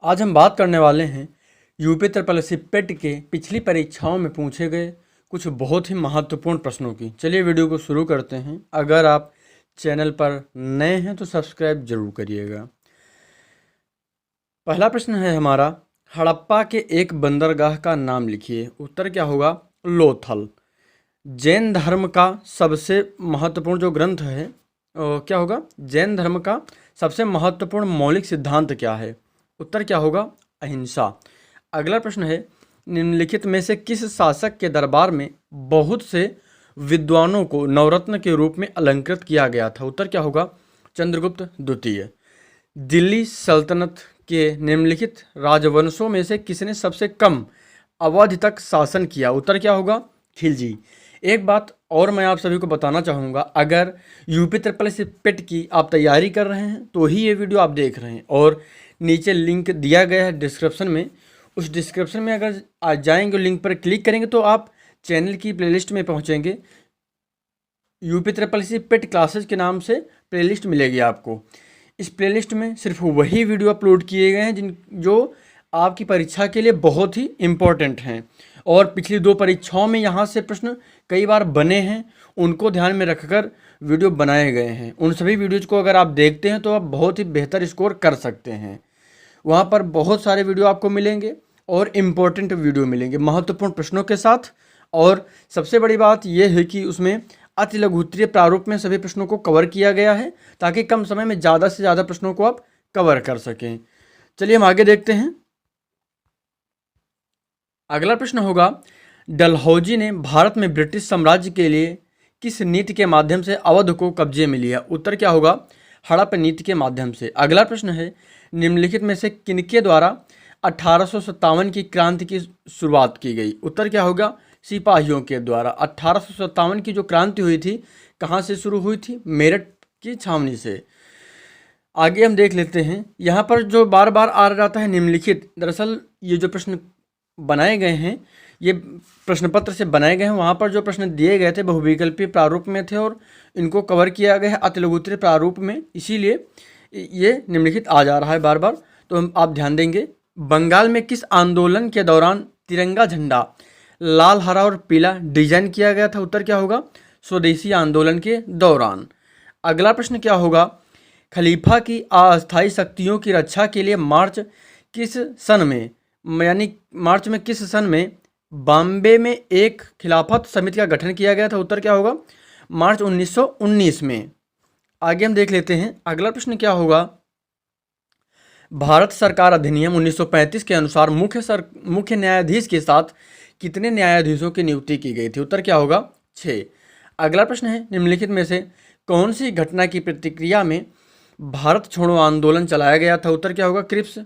आज हम बात करने वाले हैं यूपी ट्रिपल पेट के पिछली परीक्षाओं में पूछे गए कुछ बहुत ही महत्वपूर्ण प्रश्नों की। चलिए वीडियो को शुरू करते हैं। अगर आप चैनल पर नए हैं तो सब्सक्राइब जरूर करिएगा। पहला प्रश्न है हमारा, हड़प्पा के एक बंदरगाह का नाम लिखिए। उत्तर क्या होगा? लोथल। जैन धर्म का सबसे महत्वपूर्ण जो ग्रंथ है क्या होगा? जैन धर्म का सबसे महत्वपूर्ण मौलिक सिद्धांत क्या है? उत्तर क्या होगा? अहिंसा। अगला प्रश्न है, निम्नलिखित में से किस शासक के दरबार में बहुत से विद्वानों को नवरत्न के रूप में अलंकृत किया गया था? उत्तर क्या होगा? चंद्रगुप्त द्वितीय। दिल्ली सल्तनत के निम्नलिखित राजवंशों में से किसने सबसे कम अवधि तक शासन किया? उत्तर क्या होगा? खिलजी। एक बात और मैं आप सभी को बताना चाहूँगा, अगर यूपी ट्रिपल पेट की आप तैयारी कर रहे हैं तो ही ये वीडियो आप देख रहे हैं, और नीचे लिंक दिया गया है डिस्क्रिप्शन में। उस डिस्क्रिप्शन में अगर आज जाएंगे, लिंक पर क्लिक करेंगे तो आप चैनल की प्लेलिस्ट में पहुंचेंगे। यूपी ट्रिपल पेट क्लासेज के नाम से प्लेलिस्ट मिलेगी आपको। इस प्लेलिस्ट में सिर्फ वही वीडियो अपलोड किए गए हैं जो आपकी परीक्षा के लिए बहुत ही इम्पोर्टेंट हैं, और पिछली 2 परीक्षाओं में यहाँ से प्रश्न कई बार बने हैं, उनको ध्यान में रखकर वीडियो बनाए गए हैं। उन सभी वीडियोज़ को अगर आप देखते हैं तो आप बहुत ही बेहतर स्कोर कर सकते हैं। वहाँ पर बहुत सारे वीडियो आपको मिलेंगे और इम्पोर्टेंट वीडियो मिलेंगे महत्वपूर्ण प्रश्नों के साथ। और सबसे बड़ी बात यह है कि उसमें अति लघुत्तरीय प्रारूप में सभी प्रश्नों को कवर किया गया है, ताकि कम समय में ज़्यादा से ज़्यादा प्रश्नों को आप कवर कर सकें। चलिए हम आगे देखते हैं। अगला प्रश्न होगा, डलहौजी ने भारत में ब्रिटिश साम्राज्य के लिए किस नीति के माध्यम से अवध को कब्जे में लिया? उत्तर क्या होगा? हड़प नीति के माध्यम से। अगला प्रश्न है, निम्नलिखित में से किनके द्वारा 1857 की क्रांति की शुरुआत की गई? उत्तर क्या होगा? सिपाहियों के द्वारा। 1857 की जो क्रांति हुई थी कहाँ से शुरू हुई थी? मेरठ की छावनी से। आगे हम देख लेते हैं। यहाँ पर जो बार बार आ जाता है निम्नलिखित, दरअसल ये जो प्रश्न बनाए गए हैं ये प्रश्न पत्र से बनाए गए हैं। वहाँ पर जो प्रश्न दिए गए थे बहुविकल्पीय प्रारूप में थे और इनको कवर किया गया है अति लघुत्तरीय प्रारूप में, इसीलिए ये निम्नलिखित आ जा रहा है बार बार। तो हम आप ध्यान देंगे। बंगाल में किस आंदोलन के दौरान तिरंगा झंडा लाल, हरा और पीला डिजाइन किया गया था? उत्तर क्या होगा? स्वदेशी आंदोलन के दौरान। अगला प्रश्न क्या होगा, खलीफा की अस्थायी शक्तियों की रक्षा के लिए मार्च किस सन में, यानी मार्च में किस सन में बॉम्बे में एक खिलाफत समिति का गठन किया गया था? उत्तर क्या होगा? मार्च 1919 में। आगे हम देख लेते हैं। अगला प्रश्न क्या होगा, भारत सरकार अधिनियम 1935 के अनुसार मुख्य न्यायाधीश के साथ कितने न्यायाधीशों की नियुक्ति की गई थी? उत्तर क्या होगा? 6। अगला प्रश्न है, निम्नलिखित में से कौन सी घटना की प्रतिक्रिया में भारत छोड़ो आंदोलन चलाया गया था? उत्तर क्या होगा? क्रिप्स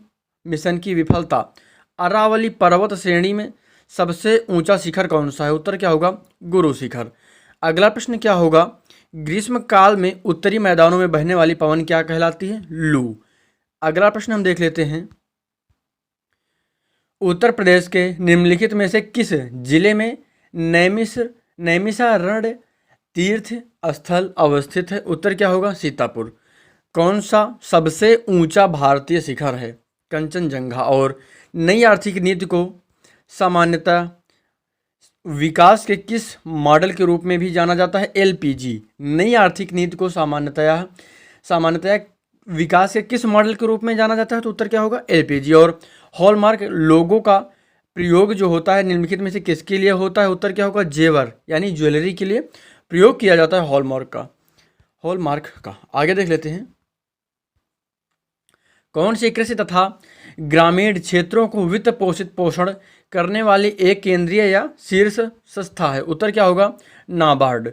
मिशन की विफलता। अरावली पर्वत श्रेणी में सबसे ऊंचा शिखर कौन सा है? उत्तर क्या होगा? गुरु शिखर। अगला प्रश्न क्या होगा, ग्रीष्म काल में उत्तरी मैदानों में बहने वाली पवन क्या कहलाती है? लू। अगला प्रश्न हम देख लेते हैं। उत्तर प्रदेश के निम्नलिखित में से किस जिले में नैमिषारण्य तीर्थ स्थल अवस्थित है? उत्तर क्या होगा? सीतापुर। कौन सा सबसे ऊंचा भारतीय शिखर है? कंचनजंगा। और नई आर्थिक नीति को सामान्यतः विकास के किस मॉडल के रूप में भी जाना जाता है? एलपीजी। नई आर्थिक नीति को सामान्यतया विकास के किस मॉडल के रूप में जाना जाता है? तो उत्तर क्या होगा? एलपीजी। और हॉलमार्क लोगो का प्रयोग जो होता है निम्नलिखित में से किसके लिए होता है? उत्तर क्या होगा? जेवर यानी ज्वेलरी के लिए प्रयोग किया जाता है हॉलमार्क का। आगे देख लेते हैं। कौन सी कृषि तथा ग्रामीण क्षेत्रों को वित्त पोषण करने वाली एक केंद्रीय या शीर्ष संस्था है? उत्तर क्या होगा? नाबार्ड।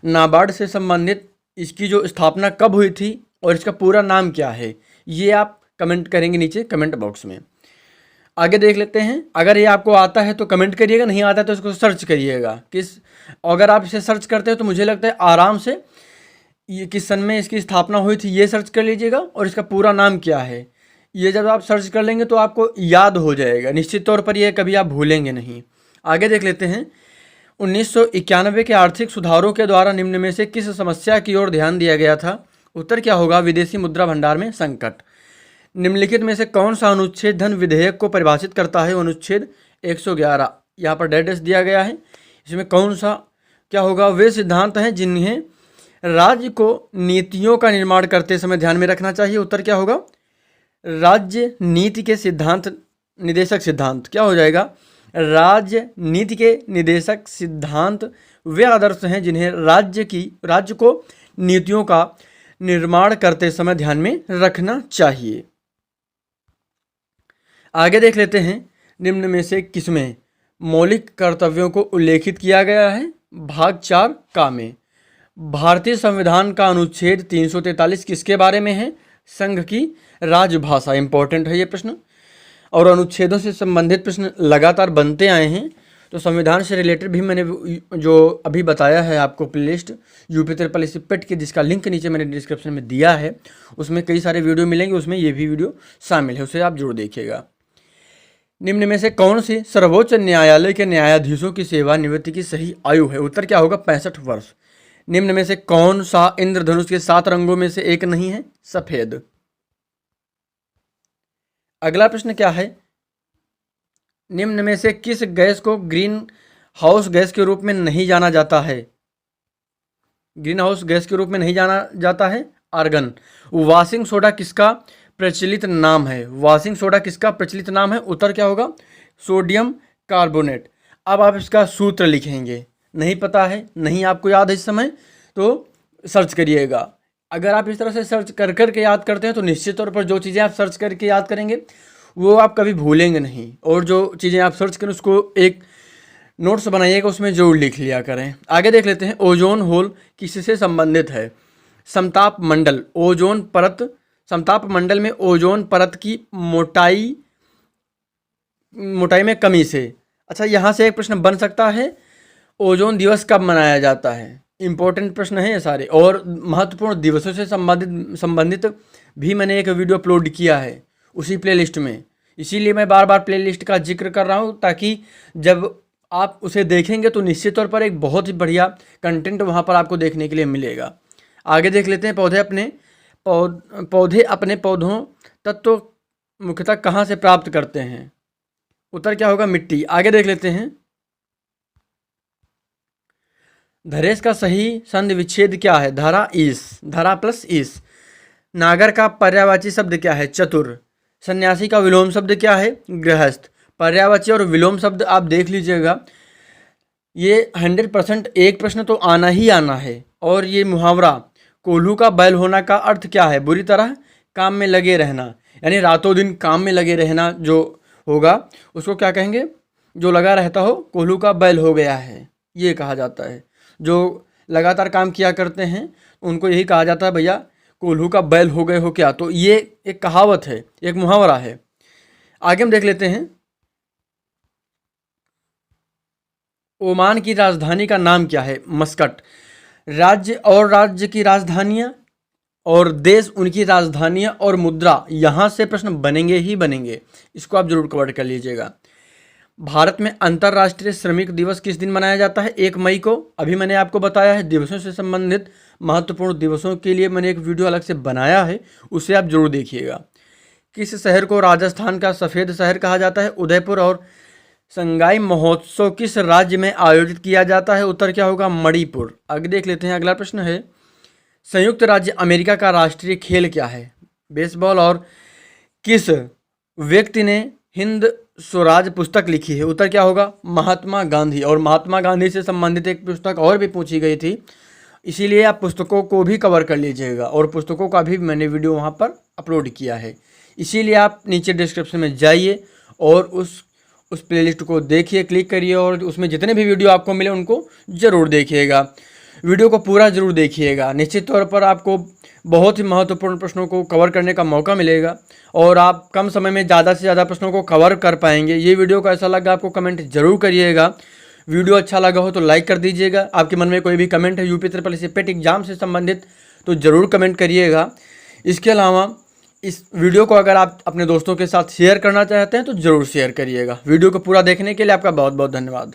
नाबार्ड से संबंधित इसकी जो स्थापना कब हुई थी और इसका पूरा नाम क्या है, ये आप कमेंट करेंगे नीचे कमेंट बॉक्स में। आगे देख लेते हैं। अगर ये आपको आता है तो कमेंट करिएगा, नहीं आता है तो इसको सर्च करिएगा। अगर आप इसे सर्च करते हो तो मुझे लगता है आराम से ये किस सन में इसकी स्थापना हुई थी ये सर्च कर लीजिएगा, और इसका पूरा नाम क्या है ये जब आप सर्च कर लेंगे तो आपको याद हो जाएगा निश्चित तौर पर, ये कभी आप भूलेंगे नहीं। आगे देख लेते हैं। 1991 के आर्थिक सुधारों के द्वारा निम्न में से किस समस्या की ओर ध्यान दिया गया था? उत्तर क्या होगा? विदेशी मुद्रा भंडार में संकट। निम्नलिखित में से कौन सा अनुच्छेद धन विधेयक को परिभाषित करता है? अनुच्छेद 111। यहाँ पर डेट दिया गया है। इसमें कौन सा क्या होगा? वे सिद्धांत हैं जिन्हें राज्य को नीतियों का निर्माण करते समय ध्यान में रखना चाहिए। उत्तर क्या होगा? राज्य नीति के सिद्धांत, निदेशक सिद्धांत क्या हो जाएगा? राज्य नीति के निदेशक सिद्धांत वे आदर्श हैं जिन्हें राज्य को नीतियों का निर्माण करते समय ध्यान में रखना चाहिए। आगे देख लेते हैं, निम्न में से किसमें मौलिक कर्तव्यों को उल्लेखित किया गया है? भाग 4 का में भारतीय संविधान का अनुच्छेद 343 किसके बारे में है? संघ की राजभाषा। इंपॉर्टेंट है ये प्रश्न, और अनुच्छेदों से संबंधित प्रश्न लगातार बनते आए हैं। तो संविधान से रिलेटेड भी मैंने जो अभी बताया है आपको प्लेलिस्ट यूपी ट्रिपल एससी पेट की, जिसका लिंक नीचे मैंने डिस्क्रिप्शन में दिया है, उसमें कई सारे वीडियो मिलेंगे, उसमें ये भी वीडियो शामिल है, उसे आप जरूर देखिएगा। निम्न में से कौन सी सर्वोच्च न्यायालय के न्यायाधीशों की सेवानिवृत्ति की सही आयु है? उत्तर क्या होगा? 65 वर्ष। निम्न में से कौन सा इंद्रधनुष के 7 रंगों में से एक नहीं है? सफेद। अगला प्रश्न क्या है? निम्न में से किस गैस को ग्रीन हाउस गैस के रूप में नहीं जाना जाता है? ग्रीन हाउस गैस के रूप में नहीं जाना जाता है आर्गन। वॉशिंग सोडा किसका प्रचलित नाम है? वॉशिंग सोडा किसका प्रचलित नाम है? उत्तर क्या होगा? Sodium carbonate. अब आप इसका सूत्र लिखेंगे, नहीं पता है, नहीं आपको याद है इस समय, तो सर्च करिएगा। अगर आप इस तरह से सर्च कर करके याद करते हैं तो निश्चित तौर पर जो चीज़ें आप सर्च करके याद करेंगे वो आप कभी भूलेंगे नहीं, और जो चीज़ें आप सर्च करें उसको एक नोट्स बनाइएगा, उसमें जरूर लिख लिया करें। आगे देख लेते हैं, ओजोन होल किससे संबंधित है? समताप मंडल। ओजोन परत, समताप मंडल में ओजोन परत की मोटाई में कमी से। अच्छा, यहाँ से एक प्रश्न बन सकता है, ओजोन दिवस कब मनाया जाता है? इंपॉर्टेंट प्रश्न है ये सारे, और महत्वपूर्ण दिवसों से संबंधित भी मैंने एक वीडियो अपलोड किया है उसी प्लेलिस्ट में। इसीलिए मैं बार बार प्लेलिस्ट का जिक्र कर रहा हूँ, ताकि जब आप उसे देखेंगे तो निश्चित तौर पर एक बहुत ही बढ़िया कंटेंट वहाँ पर आपको देखने के लिए मिलेगा। आगे देख लेते हैं, पौधे अपने पौधों तत्व मुख्यतः कहाँ से प्राप्त करते हैं? उत्तर क्या होगा? मिट्टी। आगे देख लेते हैं, धरेश का सही संधि विच्छेद क्या है? धरा ईस, धरा प्लस ईस। नागर का पर्यायवाची शब्द क्या है? चतुर। सन्यासी का विलोम शब्द क्या है? गृहस्थ। पर्यायवाची और विलोम शब्द आप देख लीजिएगा, ये 100% एक प्रश्न तो आना ही आना है। और ये मुहावरा कोल्हू का बैल होना का अर्थ क्या है? बुरी तरह काम में लगे रहना, यानी रातों दिन काम में लगे रहना जो होगा उसको क्या कहेंगे? जो लगा रहता हो कोल्हू का बैल हो गया है, ये कहा जाता है। जो लगातार काम किया करते हैं उनको यही कहा जाता है, भैया कोल्हू का बैल हो गए हो क्या। तो ये एक कहावत है, एक मुहावरा है। आगे हम देख लेते हैं, ओमान की राजधानी का नाम क्या है? मस्कट। राज्य की राजधानियां और देश उनकी राजधानियां और मुद्रा, यहाँ से प्रश्न बनेंगे ही बनेंगे, इसको आप जरूर कवर कर लीजिएगा। भारत में अंतर्राष्ट्रीय श्रमिक दिवस किस दिन मनाया जाता है? 1 मई को। अभी मैंने आपको बताया है, दिवसों से संबंधित महत्वपूर्ण दिवसों के लिए मैंने एक वीडियो अलग से बनाया है, उसे आप जरूर देखिएगा। किस शहर को राजस्थान का सफ़ेद शहर कहा जाता है? उदयपुर। और संगाई महोत्सव किस राज्य में आयोजित किया जाता है? उत्तर क्या होगा? मणिपुर। आगे देख लेते हैं, अगला प्रश्न है, संयुक्त राज्य अमेरिका का राष्ट्रीय खेल क्या है? बेसबॉल। और किस व्यक्ति ने हिंद स्वराज पुस्तक लिखी है? उत्तर क्या होगा? महात्मा गांधी। और महात्मा गांधी से संबंधित एक पुस्तक और भी पूछी गई थी, इसीलिए आप पुस्तकों को भी कवर कर लीजिएगा, और पुस्तकों का भी मैंने वीडियो वहाँ पर अपलोड किया है। इसीलिए आप नीचे डिस्क्रिप्शन में जाइए और उस प्लेलिस्ट को देखिए, क्लिक करिए, और उसमें जितने भी वीडियो आपको मिले उनको ज़रूर देखिएगा। वीडियो को पूरा ज़रूर देखिएगा, निश्चित तौर पर आपको बहुत ही महत्वपूर्ण प्रश्नों को कवर करने का मौका मिलेगा, और आप कम समय में ज़्यादा से ज़्यादा प्रश्नों को कवर कर पाएंगे। ये वीडियो कैसा लगा आपको कमेंट जरूर करिएगा। वीडियो अच्छा लगा हो तो लाइक कर दीजिएगा। आपके मन में कोई भी कमेंट है यूपी ट्रिपल एससी पेट एग्जाम से संबंधित तो ज़रूर कमेंट करिएगा। इसके अलावा इस वीडियो को अगर आप अपने दोस्तों के साथ शेयर करना चाहते हैं तो ज़रूर शेयर करिएगा। वीडियो को पूरा देखने के लिए आपका बहुत बहुत धन्यवाद।